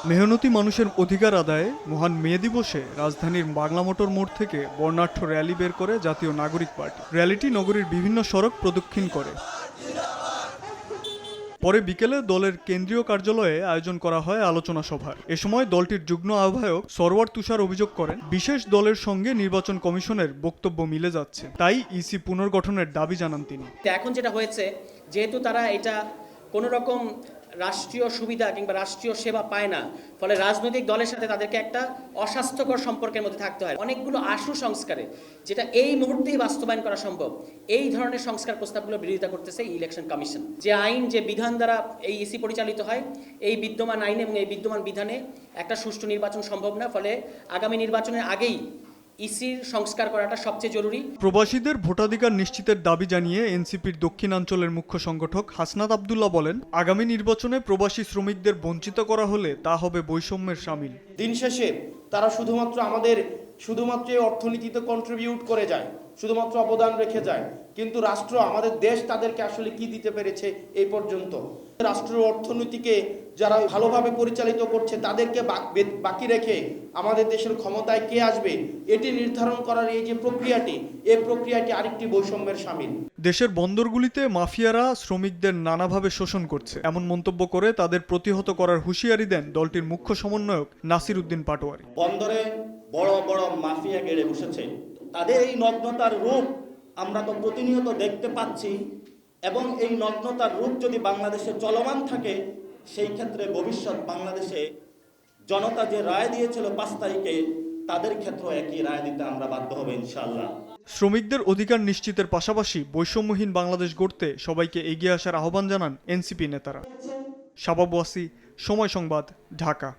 মেহনতি মানুষের অধিকার আদায়ে মহান মে দিবসে রাজধানীর বাংলা মোটর মোড় থেকে বর্ণাঢ্য র্যালি বের করে জাতীয় নাগরিক পার্টি। র্যালিটি নগরীর বিভিন্ন সড়ক প্রদক্ষিণ করে। পরে বিকেলে দলের কেন্দ্রীয় কার্যালয়ে আয়োজন করা হয় আলোচনা সভার। এ সময় দলটির যুগ্ম আহ্বায়ক সরওয়ার তুষার অভিযোগ করেন, বিশেষ দলের সঙ্গে নির্বাচন কমিশনের বক্তব্য মিলে যাচ্ছে, তাই ইসি পুনর্গঠনের দাবি জানান তিনি। এখন যেটা হয়েছে, যেহেতু তারা এটা কোনো রকম রাষ্ট্রীয় সুবিধা কিংবা রাষ্ট্রীয় সেবা পায় না, ফলে রাজনৈতিক দলের সাথে তাদেরকে একটা অস্বাস্থ্যকর সম্পর্কের মধ্যে থাকতে হয়। অনেকগুলো আশু সংস্কারে যেটা এই মুহূর্তেই বাস্তবায়ন করা সম্ভব, এই ধরনের সংস্কার প্রস্তাবগুলো বিরোধিতা করতেছে ইলেকশন কমিশন। যে আইন, যে বিধান দ্বারা এই ইসি পরিচালিত হয়, এই বিদ্যমান আইন এবং এই বিদ্যমান বিধানে একটা সুষ্ঠু নির্বাচন সম্ভব না। ফলে আগামী নির্বাচনের আগেই ইসির সংস্কার করাটা সবচেয়ে জরুরি। প্রবাসীদের ভোটাধিকার নিশ্চিতের দাবি জানিয়ে এনসিপির দক্ষিণাঞ্চলের মুখ্য সংগঠক হাসনাত আব্দুল্লাহ বলেন, আগামী নির্বাচনে প্রবাসী শ্রমিকদের বঞ্চিত করা হলে তা হবে বৈষম্যের শামিল। দিন শেষে তারা শুধুমাত্র অর্থনীতিতে কন্ট্রিবিউট করে যায়, শুধুমাত্র অবদান রেখে যায়, কিন্তু রাষ্ট্র, আমাদের দেশ তাদেরকে আসলে কি দিতে পেরেছে এই পর্যন্ত? রাষ্ট্র অর্থনীতিকে যারা ভালোভাবে পরিচালিত করছে তাদেরকে বাকি রেখে আমাদের দেশের ক্ষমতায় কে আসবে এটি নির্ধারণ করার এই প্রক্রিয়াটি আরেকটি বৈষম্যের শামিল। দেশের বন্দরগুলিতে মাফিয়ারা শ্রমিকদের নানাভাবে শোষণ করছে, এমন মন্তব্য করে তাদের প্রতিহত করার হুঁশিয়ারি দেন দলটির মুখ্য সমন্বয়ক নাসির উদ্দিন পাটোয়ারি। বন্দরে বড় বড় মাফিয়া গেড়ে বসেছে, তাদের এই নগ্নতার রূপ আমরা তো প্রতিনিয়ত দেখতে পাচ্ছি, এবং এই নগ্নতার রূপ যদি বাংলাদেশে চলমান থাকে, সেই ক্ষেত্রে ভবিষ্যৎ বাংলাদেশে জনতা যে রায় দিয়েছিল 5 তারিখে, তাদের ক্ষেত্রে একই রায় দিতে আমরা বাধ্য হব ইনশাআল্লাহ। শ্রমিকদের অধিকার নিশ্চিতের পাশাপাশি বৈষম্যহীন বাংলাদেশ গড়তে সবাইকে এগিয়ে আসার আহ্বান জানান এনসিপি নেতারা। শাবাব ওয়াসি, সময় সংবাদ, ঢাকা।